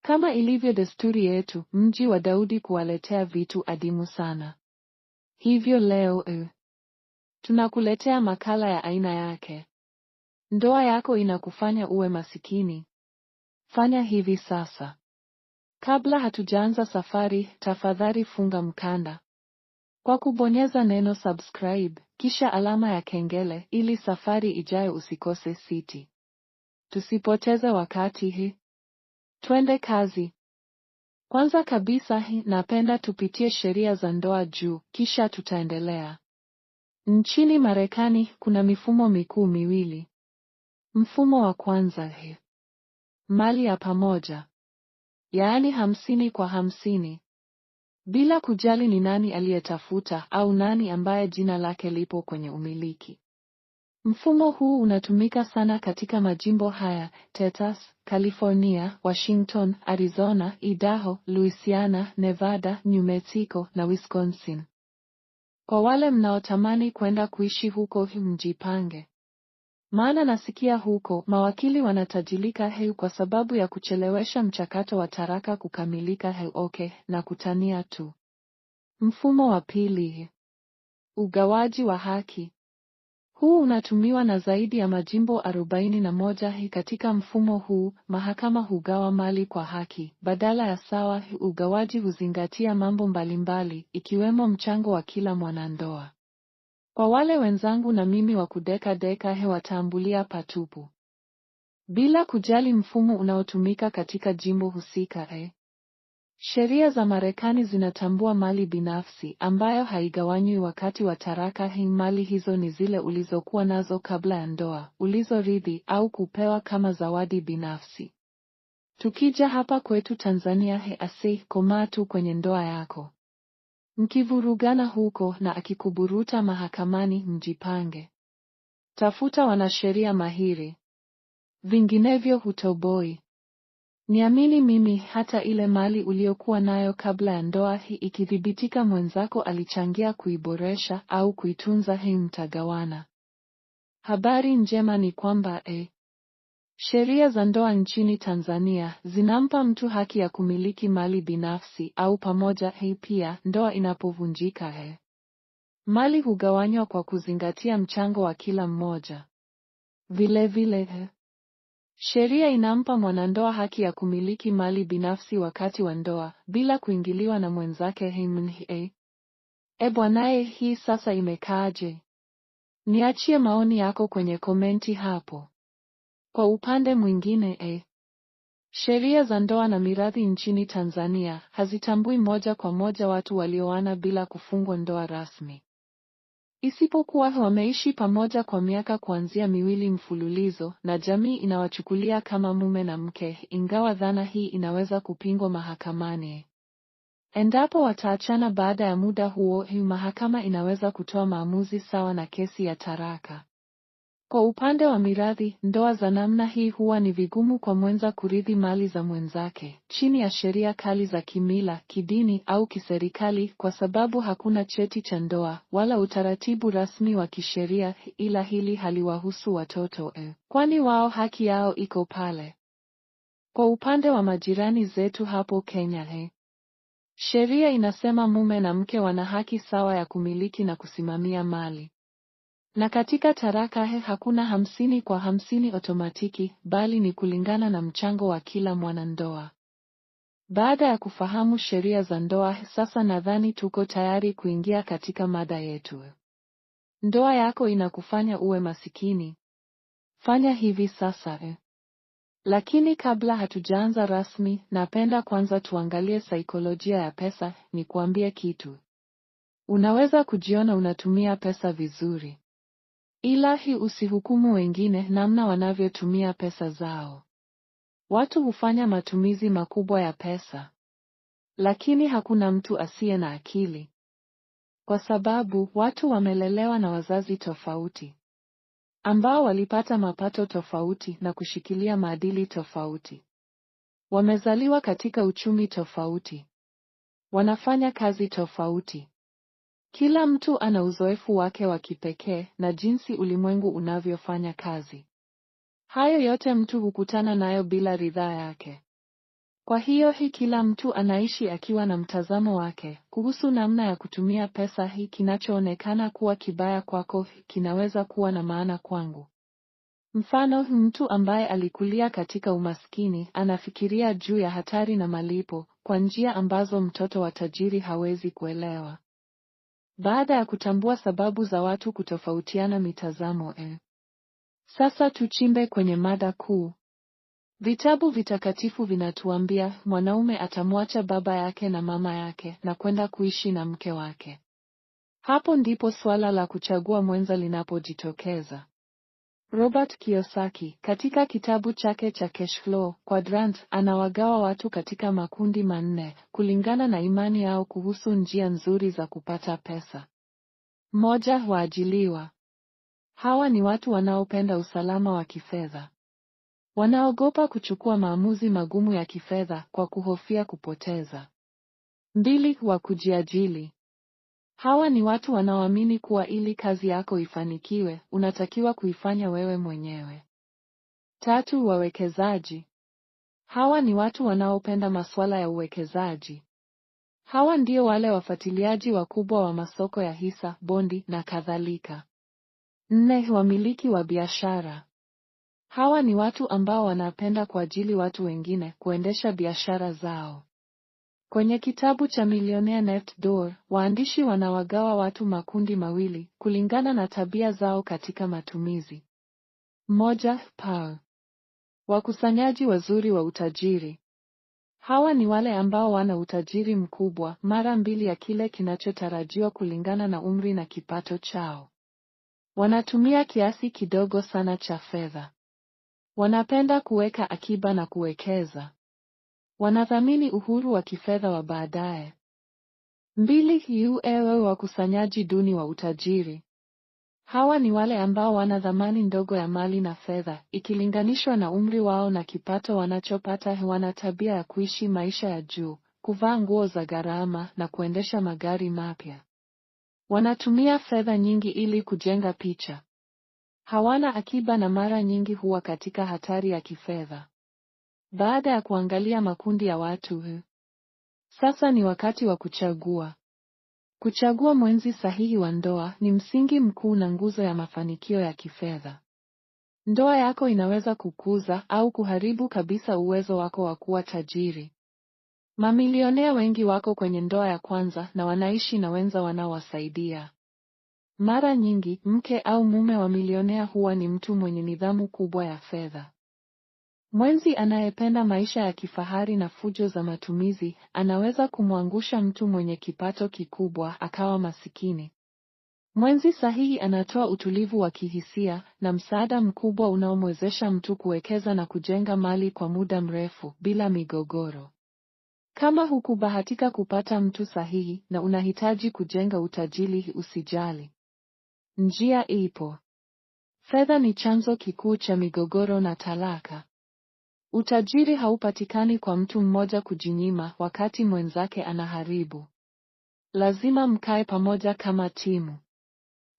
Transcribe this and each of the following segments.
Kama ilivyo desturi yetu, mji wa Daudi kuwaletea vitu adimu sana. Hivyo leo tunakuletea makala ya aina yake. Ndoa yako inakufanya uwe masikini? Fanya hivi sasa. Kabla hatujaanza safari, tafadhali funga mkanda kwa kubonyeza neno subscribe, kisha alama ya kengele ili safari ijayo usikose siti. Tusipoteze wakati twende kazi. Kwanza kabisa napenda tupitie sheria za ndoa juu, kisha tutaendelea. Nchini Marekani kuna mifumo mikuu miwili. Mfumo wa kwanza mali ya pamoja, yaani 50 kwa 50. Bila kujali ni nani aliyetafuta au nani ambaye jina lake lipo kwenye umiliki. Mfumo huu unatumika sana katika majimbo haya: Texas, California, Washington, Arizona, Idaho, Louisiana, Nevada, New Mexico na Wisconsin. Kwa wale mnaotamani kwenda kuishi huko, mjipange. Maana nasikia huko mawakili wanatajilika kwa sababu ya kuchelewesha mchakato wa taraka kukamilika na kutania tu. Mfumo wa pili, ugawaji wa haki. Huu unatumiwa na zaidi ya majimbo 41. Katika mfumo huu, mahakama hugawa mali kwa haki, badala ya sawa. Ugawaji huzingatia mambo mbalimbali, ikiwemo mchango wa kila mwanandoa. Kwa wale wenzangu na mimi wa kudeka watambulia patupu. Bila kujali mfumo unaotumika katika jimbo husika, sheria za Marekani zinatambua mali binafsi ambayo haigawanywi wakati wa taraka. Mali hizo ni zile ulizokuwa nazo kabla ya ndoa, ulizorithi au kupewa kama zawadi binafsi. Tukija hapa kwetu Tanzania, komaa tu kwenye ndoa yako. Mkivurugana huko na akikuburuta mahakamani, mjipange. Tafuta wanasheria mahiri. Vinginevyo hutoboi. Niamini mimi, hata ile mali uliokuwa nayo kabla ya ndoa ikithibitika mwenzako alichangia kuiboresha au kuitunza, mtagawana. Habari njema ni kwamba sheria za ndoa nchini Tanzania zinampa mtu haki ya kumiliki mali binafsi au pamoja. Pia ndoa inapovunjika, mali hugawanywa kwa kuzingatia mchango wa kila mmoja. Vile sheria inampa mwanandoa haki ya kumiliki mali binafsi wakati wa ndoa bila kuingiliwa na mwenzake. Bwanae, hii sasa imekaaje? Niachie maoni yako kwenye komenti hapo. Kwa upande mwingine, sheria za ndoa na mirathi nchini Tanzania hazitambui moja kwa moja watu walioana bila kufungwa ndoa rasmi. Isipokuwa wameishi pamoja kwa miaka kuanzia 2 mfululizo na jamii inawachukulia kama mume na mke, ingawa dhana hii inaweza kupingwa mahakamani. Endapo wataachana baada ya muda huo, mahakama inaweza kutoa maamuzi sawa na kesi ya taraka. Kwa upande wa mirathi, ndoa za namna hii huwa ni vigumu kwa mwenza kurithi mali za mwenzake chini ya sheria kali za kimila, kidini au kiserikali, kwa sababu hakuna cheti cha ndoa wala utaratibu rasmi wa kisheria. Ila hili haliwahusu watoto, kwani wao haki yao iko pale. Kwa upande wa majirani zetu hapo Kenya, sheria inasema mume na mke wana haki sawa ya kumiliki na kusimamia mali. Na katika taraka hakuna 50 kwa 50 otomatiki, bali ni kulingana na mchango wa kila mwanandoa. Baada ya kufahamu sheria za ndoa, sasa nadhani tuko tayari kuingia katika mada yetu. Ndoa yako inakufanya uwe masikini? Fanya hivi sasa. Lakini kabla hatujaanza rasmi, napenda kwanza tuangalie saikolojia ya pesa. Nikuambie kitu. Unaweza kujiona unatumia pesa vizuri. Ila usihukumu wengine namna wanavyotumia pesa zao. Watu hufanya matumizi makubwa ya pesa. Lakini hakuna mtu asiye na akili. Kwa sababu watu wamelelewa na wazazi tofauti, ambao walipata mapato tofauti na kushikilia maadili tofauti. Wamezaliwa katika uchumi tofauti. Wanafanya kazi tofauti. Kila mtu ana uzoefu wake wa kipekee na jinsi ulimwengu unavyofanya kazi. Hayo yote mtu hukutana nayo bila ridhaa yake. Kwa hiyo kila mtu anaishi akiwa na mtazamo wake kuhusu namna ya kutumia pesa. Hii kinachoonekana kuwa kibaya kwako kinaweza kuwa na maana kwangu. Mfano, mtu ambaye alikulia katika umaskini anafikiria juu ya hatari na malipo kwa njia ambazo mtoto wa tajiri hawezi kuelewa. Baada ya kutambua sababu za watu kutofautiana mitazamo, sasa tuchimbe kwenye mada kuu. Vitabu vitakatifu vinatuambia mwanaume atamwacha baba yake na mama yake na kwenda kuishi na mke wake. Hapo ndipo swala la kuchagua mwenza linapojitokeza. Robert Kiyosaki, katika kitabu chake cha Cashflow Quadrant, anawagawa watu katika makundi manne kulingana na imani yao kuhusu njia nzuri za kupata pesa. Moja, waajiliwa. Hawa ni watu wanaopenda usalama wa kifedha. Wanaogopa kuchukua maamuzi magumu ya kifedha kwa kuhofia kupoteza. Mbili, wa kujiajili. Hawa ni watu wanaoamini kuwa ili kazi yako ifanikiwe, unatakiwa kuifanya wewe mwenyewe. Tatu, wawekezaji. Hawa ni watu wanaopenda masuala ya uwekezaji. Hawa ndio wale wafuatiliaji wakubwa wa masoko ya hisa, bondi na kadhalika. Nne, wamiliki wa biashara. Hawa ni watu ambao wanapenda kuajili watu wengine kuendesha biashara zao. Kwenye kitabu cha Millionaire Next Door, waandishi wanawagawa watu makundi mawili kulingana na tabia zao katika matumizi. Moja, Paul. Wakusanyaji wazuri wa utajiri. Hawa ni wale ambao wana utajiri mkubwa, mara mbili ya kile kinachotarajiwa kulingana na umri na kipato chao. Wanatumia kiasi kidogo sana cha fedha. Wanapenda kuweka akiba na kuwekeza. Wanathamini uhuru wa kifedha wa baadaye. Mbili, wakusanyaji duni wa utajiri. Hawa ni wale ambao wana thamani ndogo ya mali na fedha, ikilinganishwa na umri wao na kipato wanachopata. Wana tabia ya kuishi maisha ya juu, kuvaa nguo za gharama na kuendesha magari mapya. Wanatumia fedha nyingi ili kujenga picha. Hawana akiba na mara nyingi huwa katika hatari ya kifedha. Baada ya kuangalia makundi ya watu, sasa ni wakati wa kuchagua. Kuchagua mwenzi sahihi wa ndoa ni msingi mkuu na nguzo ya mafanikio ya kifedha. Ndoa yako inaweza kukuza au kuharibu kabisa uwezo wako wa kuwa tajiri. Mamilionea wengi wako kwenye ndoa ya kwanza na wanaishi na wenza wanaowasaidia. Mara nyingi, mke au mume wa milionea huwa ni mtu mwenye nidhamu kubwa ya fedha. Mwenzi anayependa maisha ya kifahari na fujo za matumizi, anaweza kumwangusha mtu mwenye kipato kikubwa akawa masikini. Mwenzi sahihi anatoa utulivu wa kihisia na msaada mkubwa unaomwezesha mtu kuwekeza na kujenga mali kwa muda mrefu bila migogoro. Kama hukubahatika kupata mtu sahihi na unahitaji kujenga utajiri, usijali. Njia ipo. Fedha ni chanzo kikuu cha migogoro na talaka. Utajiri haupatikani kwa mtu mmoja kujinyima wakati mwenzake anaharibu. Lazima mkae pamoja kama timu.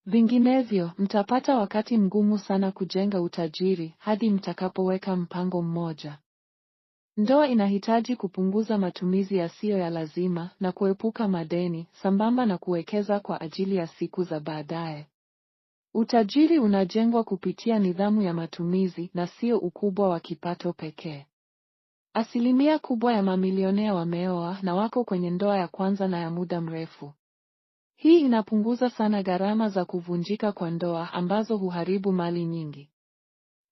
Vinginevyo, mtapata wakati mgumu sana kujenga utajiri hadi mtakapoweka mpango mmoja. Ndoa inahitaji kupunguza matumizi yasiyo ya lazima na kuepuka madeni, sambamba na kuwekeza kwa ajili ya siku za baadaye. Utajiri unajengwa kupitia nidhamu ya matumizi na sio ukubwa wa kipato pekee. Asilimia kubwa ya mamilionea wameoa na wako kwenye ndoa ya kwanza na ya muda mrefu. Hii inapunguza sana gharama za kuvunjika kwa ndoa ambazo huharibu mali nyingi.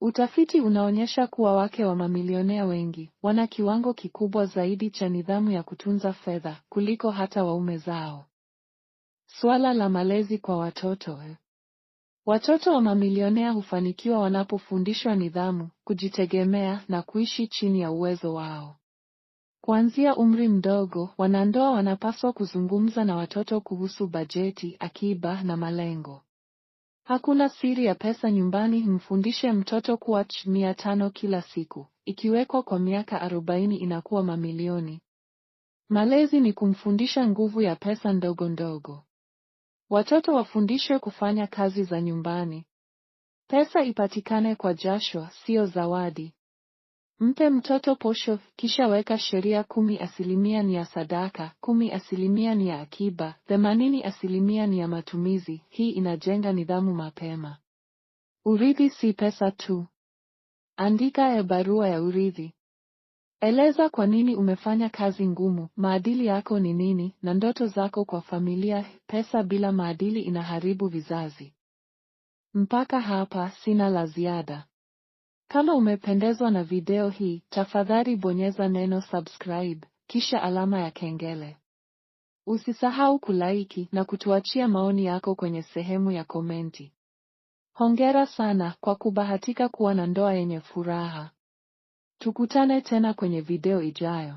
Utafiti unaonyesha kuwa wake wa mamilionea wengi wana kiwango kikubwa zaidi cha nidhamu ya kutunza fedha kuliko hata waume zao. Swala la malezi kwa watoto. Watoto wa mamilionea hufanikiwa wanapofundishwa nidhamu, kujitegemea na kuishi chini ya uwezo wao. Kuanzia umri mdogo, wanandoa wanapaswa kuzungumza na watoto kuhusu bajeti, akiba na malengo. Hakuna siri ya pesa nyumbani. Mfundishe mtoto kuwa 500 kila siku, ikiwekwa kwa miaka 40 inakuwa mamilioni. Malezi ni kumfundisha nguvu ya pesa ndogo ndogo. Watoto wafundishwe kufanya kazi za nyumbani. Pesa ipatikane kwa jasho, sio zawadi. Mpe mtoto posho, kisha weka sheria: 10% ni ya sadaka, 10% ni ya akiba, 80% ni ya matumizi. Hii inajenga nidhamu mapema. Urithi si pesa tu. Andika barua ya urithi. Eleza kwa nini umefanya kazi ngumu, maadili yako ni nini, na ndoto zako kwa familia. Pesa bila maadili inaharibu vizazi. Mpaka hapa sina la ziada. Kama umependezwa na video hii, tafadhali bonyeza neno subscribe, kisha alama ya kengele. Usisahau kulike na kutuachia maoni yako kwenye sehemu ya komenti. Hongera sana kwa kubahatika kuwa na ndoa yenye furaha. Tukutane tena kwenye video ijayo.